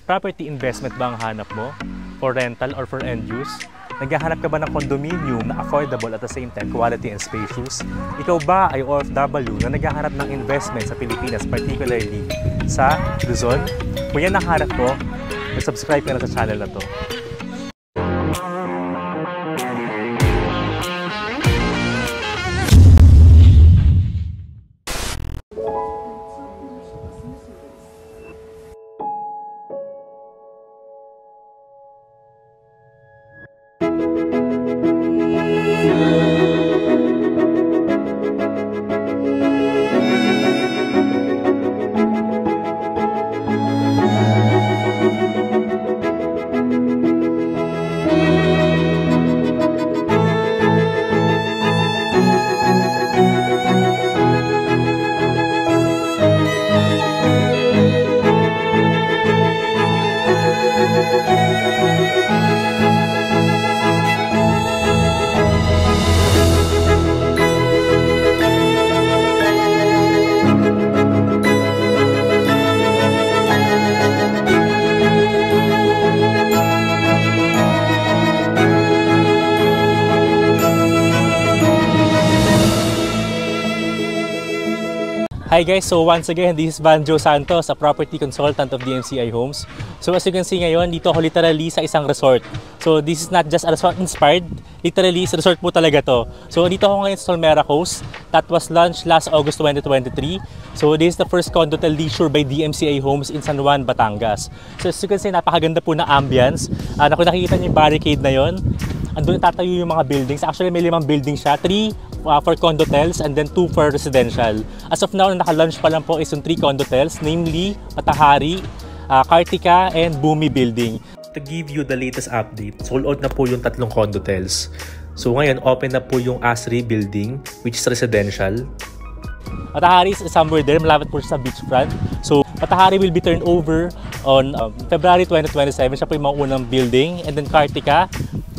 Property investment ba ang hanap mo? For rental or for end use? Naghahanap ka ba ng condominium na affordable at the same time quality and spacious? Ikaw ba ay OFW na naghahanap ng investment sa Pilipinas, particularly sa Luzon? Kung yan ang hanap mo, subscribe ka na sa channel na to. Hi guys, so once again, this is Banjo Santos, a property consultant of DMCI Homes. So as you can see ngayon, dito ako literally sa isang resort. So this is not just a resort inspired, literally sa resort po talaga to. So dito ako ngayon sa Solmera Coast, that was launched last August 2023. So this is the first condo hotel leisure by DMCI Homes in San Juan, Batangas. So as you can see, napakaganda po na ambience. Kung nakikita niyo yung barricade na yon, andun tatayo yung mga buildings. Actually may 5 buildings siya, 3 for condo hotels and then 2 for residential. As of now, naka-launch pa lang po is yung 3 condo hotels, namely Matahari, Kartika, and Bumi Building. To give you the latest update, sold out na po yung 3 condo hotels. So ngayon, open na po yung Asri Building, which is residential. Matahari is somewhere there, malapit po siya sa beachfront. So Matahari will be turned over on February 2027. Siya po yung mga unang building. And then Kartika,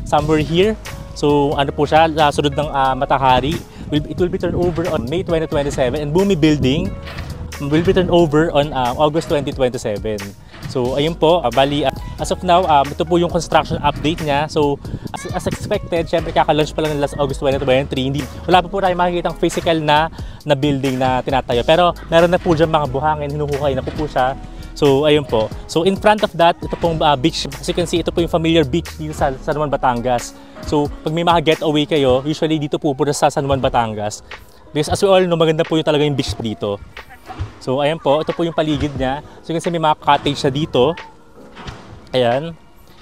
somewhere here. So ano po siya, sunod ng Matahari, it will be turned over on May 2027, and Bumi Building will be turned over on August 2027. So ayun po, bali as of now, ito po yung construction update niya. So as expected, syempre kaka-launch pa lang last August 2023. Wala pa po tayong makikitang physical na building na tinatayo. Pero meron na po dyan mga buhangin, hinuhukay na po siya. So ayun po. So in front of that, ito pong beach. As you can see, ito po yung familiar beach dito sa San Juan, Batangas. So pag may mga getaway kayo, usually dito po sa San Juan, Batangas. Because as we all know, maganda po yung talaga yung beach dito. So ayan po, ito po yung paligid niya. So you can see may mga cottage siya dito. Ayan.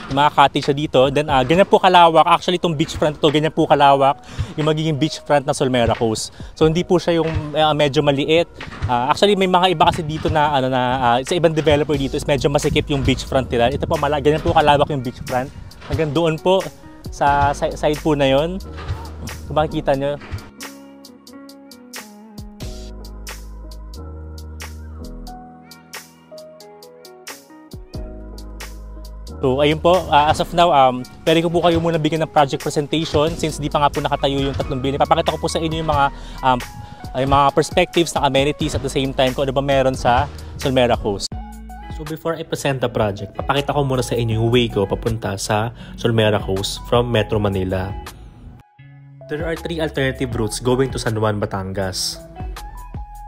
May mga cottage siya dito. Then ganyan po kalawak. Actually itong beachfront to, ganyan po kalawak yung magiging beachfront na Solmera Coast. So hindi po siya yung medyo maliit. Actually may mga iba kasi dito na sa ibang developer dito is medyo masikip yung beachfront nila. Ito po ganyan po kalawak yung beachfront. Hanggang doon po sa side po na yon. Kung makikita nyo. So ayun po, as of now, pwede ko po kayo muna bigyan ng project presentation since di pa nga po nakatayo yung 3 building. Papakita ko po sa inyo yung mga perspectives ng amenities at the same time kung ano ba meron sa Solmera Coast. So before I present the project, papakita ko muna sa inyo yung way ko papunta sa Solmera Coast from Metro Manila. There are 3 alternative routes going to San Juan, Batangas.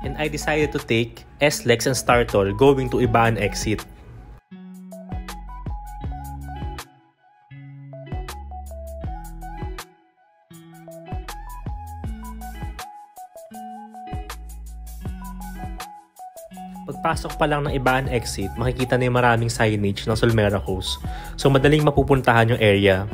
And I decided to take SLEX and Startol going to Ibaan exit. Pagpasok pa lang ng Ibaan exit, makikita na yung maraming signage ng Solmera Coast. So madaling mapupuntahan yung area.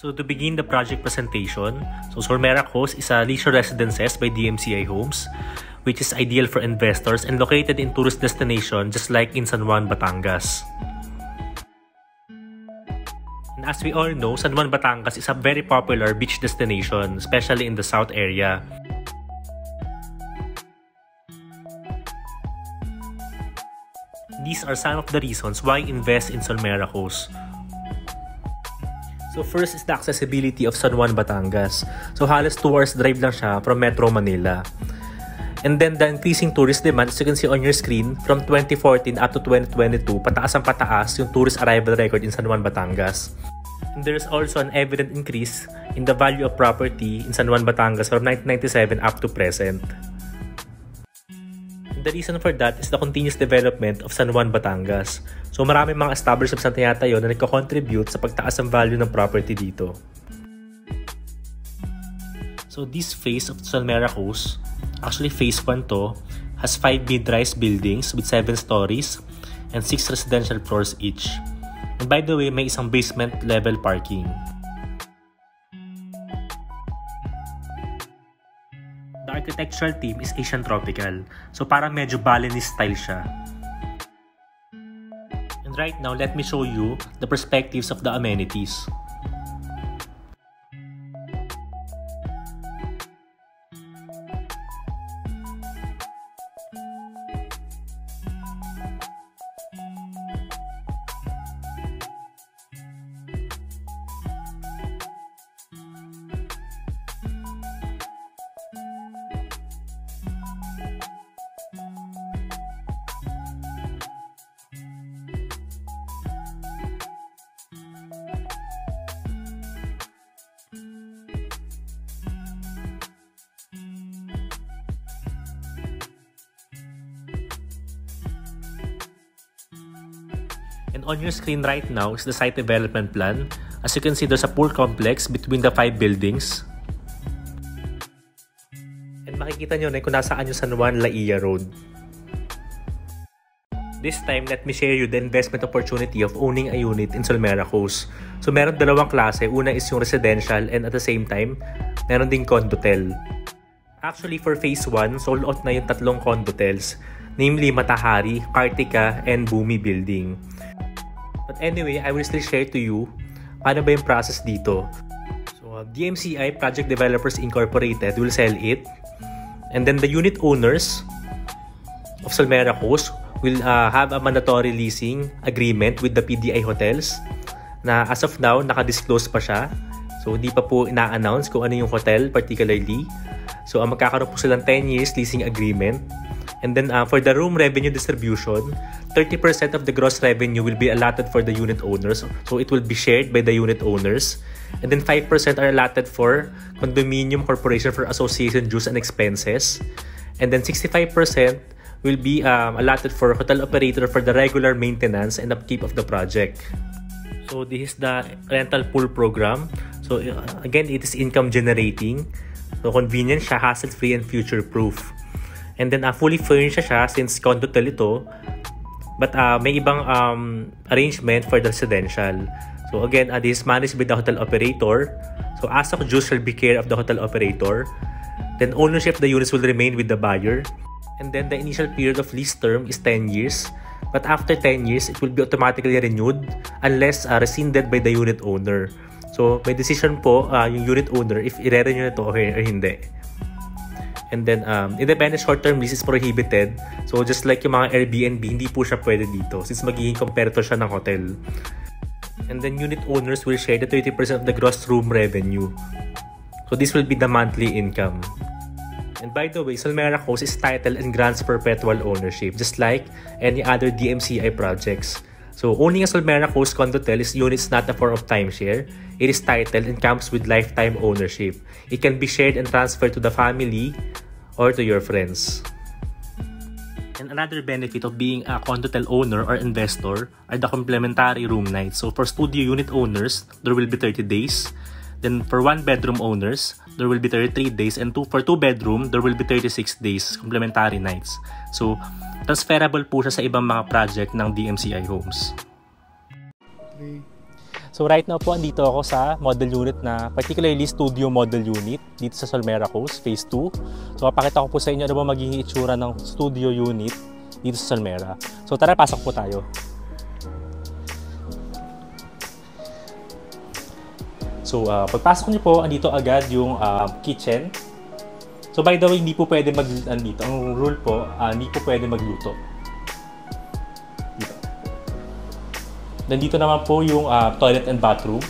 So to begin the project presentation, Solmera Coast is a leisure residences by DMCI Homes, which is ideal for investors and located in tourist destination just like in San Juan, Batangas. And as we all know, San Juan, Batangas is a very popular beach destination, especially in the south area. These are some of the reasons why invest in Solmera Coast. So first is the accessibility of San Juan, Batangas. So halos 2 hours drive lang siya from Metro Manila. And then the increasing tourist demand, as you can see on your screen, from 2014 up to 2022, pataas ang pataas yung tourist arrival record in San Juan, Batangas. And there is also an evident increase in the value of property in San Juan, Batangas from 1997 up to present. The reason for that is the continuous development of San Juan, Batangas. So maraming mga establishments na tinatayo na nagko-contribute sa pagtaas ng value ng property dito. So this phase of Solmera Coast, actually phase 1 to, has 5 mid-rise buildings with 7 stories and 6 residential floors each. And by the way, may isang basement level parking. The architectural theme is Asian Tropical. So parang medyo Balinese style siya. And right now, let me show you the perspectives of the amenities. And on your screen right now is the site development plan. As you can see, there's a pool complex between the 5 buildings. And makikita nyo na kung nasaan yung San Juan Laia Road. This time, let me share you the investment opportunity of owning a unit in Solmera Coast. So meron dalawang klase. Una is yung residential and at the same time, meron ding condotel. Actually, for phase 1, sold out na yung 3 condotels. Namely, Matahari, Kartika, and Bumi Building. But anyway, I will still share to you paano ba yung process dito. So, DMCI Project Developers Incorporated will sell it. And then the unit owners of Solmera Coast will have a mandatory leasing agreement with the PDI Hotels na as of now, naka-disclose pa siya. So, hindi pa po ina-announce kung ano yung hotel particularly. So, magkakaroon po silang 10 years leasing agreement. And then for the room revenue distribution, 30% of the gross revenue will be allotted for the unit owners. So it will be shared by the unit owners. And then 5% are allotted for condominium corporation for association dues and expenses. And then 65% will be allotted for hotel operator for the regular maintenance and upkeep of the project. So this is the rental pool program. So again, it is income generating. So convenient siya, hassle-free and future-proof. And then fully furnished siya since condotel ito. But may ibang arrangement for the residential. So again, this is managed by the hotel operator. So as of dues shall be care of the hotel operator. Then ownership of the units will remain with the buyer. And then the initial period of lease term is 10 years. But after 10 years, it will be automatically renewed unless rescinded by the unit owner. So may decision po yung unit owner if i-renew ito or hindi. And then, independent short-term lease is prohibited. So, just like yung mga Airbnb, hindi po siya pwede dito since magiging competitor siya ng hotel. And then, unit owners will share the 30% of the gross room revenue. So, this will be the monthly income. And by the way, Solmera Coast is titled and grants perpetual ownership, just like any other DMCI projects. So, owning a Solmera Coast condotel is units not a form of timeshare. It is titled and comes with lifetime ownership. It can be shared and transferred to the family or to your friends. And another benefit of being a condotel owner or investor are the complementary room nights. So for studio unit owners, there will be 30 days. Then for 1-bedroom owners, there will be 33 days. And for 2-bedroom, there will be 36 days complementary nights. So transferable po siya sa ibang mga project ng DMCI Homes. Okay. So So right now po, andito ako sa model unit na particularly studio model unit dito sa Solmera Coast, Phase 2. So papakita ko po sa inyo ano ba magiging itsura ng studio unit dito sa Solmera. So tara, pasok po tayo. So pagpasok niyo po, andito agad yung kitchen. So by the way, hindi po pwede andito. Ang rule po, hindi po pwede magluto. Nandito naman po yung toilet and bathroom.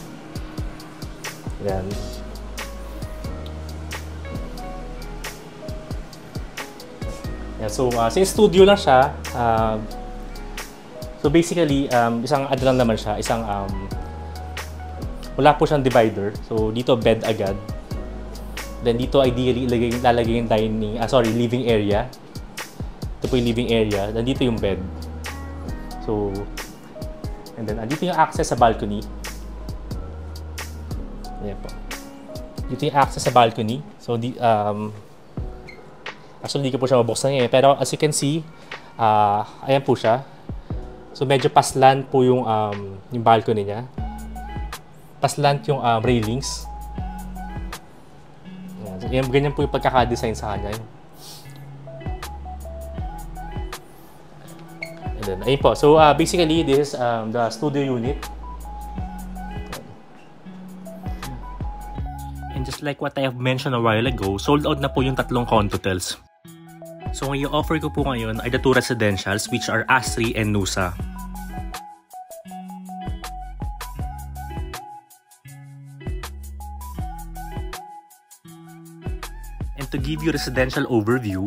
Ayan. Ayan. So, since studio lang siya, so basically, isang ano lang naman siya, isang, wala po siyang divider. So, dito bed agad. Then dito ideally, lalagay yung living area. Ito po yung living area. Then dito yung bed. So, and then, dito yung access sa balcony. Ayan po. Dito yung access sa balcony. So, actually, hindi ko po siya mabuksan ngayon. Pero, as you can see, ayan po siya. So, medyo paslant po yung balcony niya. Paslant yung railings. Ayan. So, ganyan po yung pagkaka-design sa kanya. And then, ayun po. So, basically, this is the studio unit. And just like what I have mentioned a while ago, sold out na po yung tatlong Condotels. So, ang i-offer ko po ngayon ay the two residentials, which are Astri and Nusa. And to give you residential overview,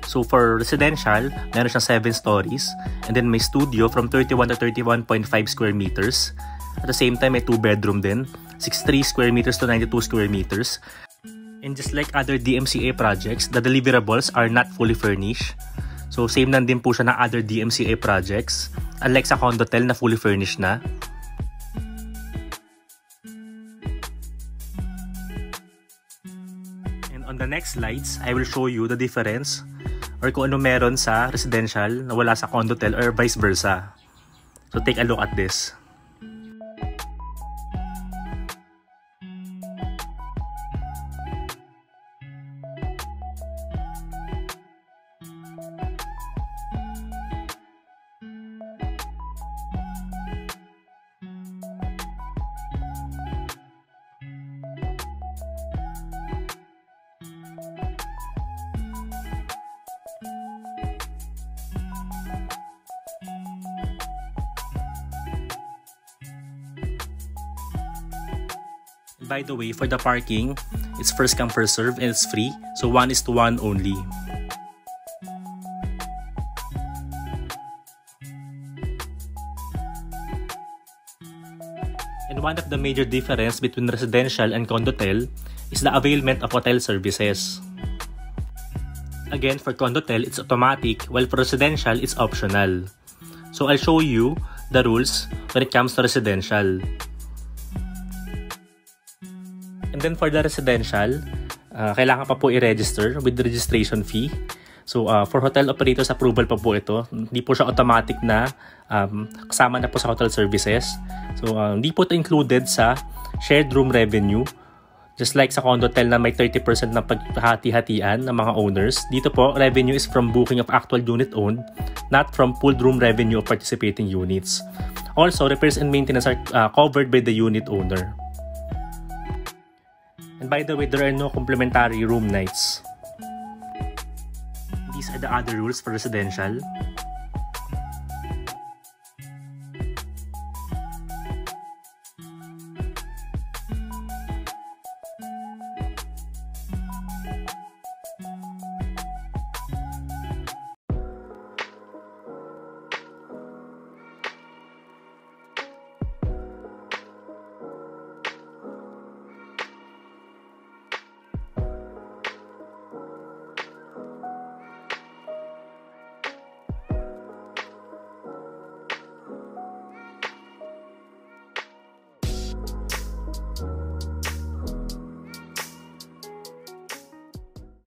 so for residential, meron siyang 7 stories, and then may studio from 31 to 31.5 square meters. At the same time, may 2 bedroom din, 63 square meters to 92 square meters. And just like other DMCA projects, the deliverables are not fully furnished. So same lang din po siya ng other DMCA projects, unlike sa Condotel na fully furnished na. And on the next slides, I will show you the difference or kung ano meron sa residential na wala sa Condotel or vice versa. So take a look at this. By the way, for the parking, it's first come first serve and it's free. So 1:1 only. And one of the major difference between residential and Condotel is the availment of hotel services. Again, for Condotel, it's automatic, while for residential, it's optional. So I'll show you the rules when it comes to residential. And then for the residential, kailangan pa po i-register with the registration fee. So for hotel operators approval pa po ito. Hindi po siya automatic na kasama na po sa hotel services. So hindi po ito included sa shared room revenue. Just like sa Condotel na may 30% na paghati-hatian ng mga owners, dito po revenue is from booking of actual unit owned, not from pooled room revenue of participating units. Also, repairs and maintenance are covered by the unit owner. And by the way, there are no complimentary room nights. These are the other rules for residential.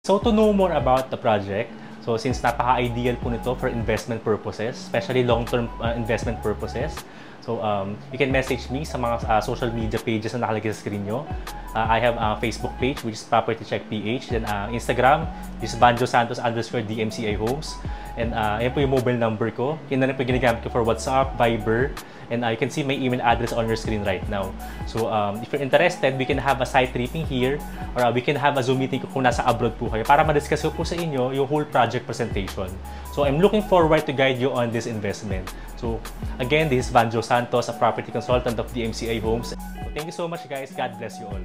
So to know more about the project, so since napaka-ideal po nito for investment purposes, especially long-term investment purposes, So you can message me sa mga social media pages na nakalagay sa screen nyo. I have a Facebook page which is Property Check PH. Then Instagram is Banjo Santos _DMCI Homes. And yan po yung mobile number ko. Yan na rin po ginagamit ko for WhatsApp, Viber. And you can see my email address on your screen right now. So if you're interested, we can have a site tripping here or we can have a Zoom meeting kung nasa abroad po kayo para ma-discuss ko po sa inyo yung whole project presentation. So I'm looking forward to guide you on this investment. So again, this is Banjo Santos, a property consultant of DMCI Homes. So thank you so much guys. God bless you all.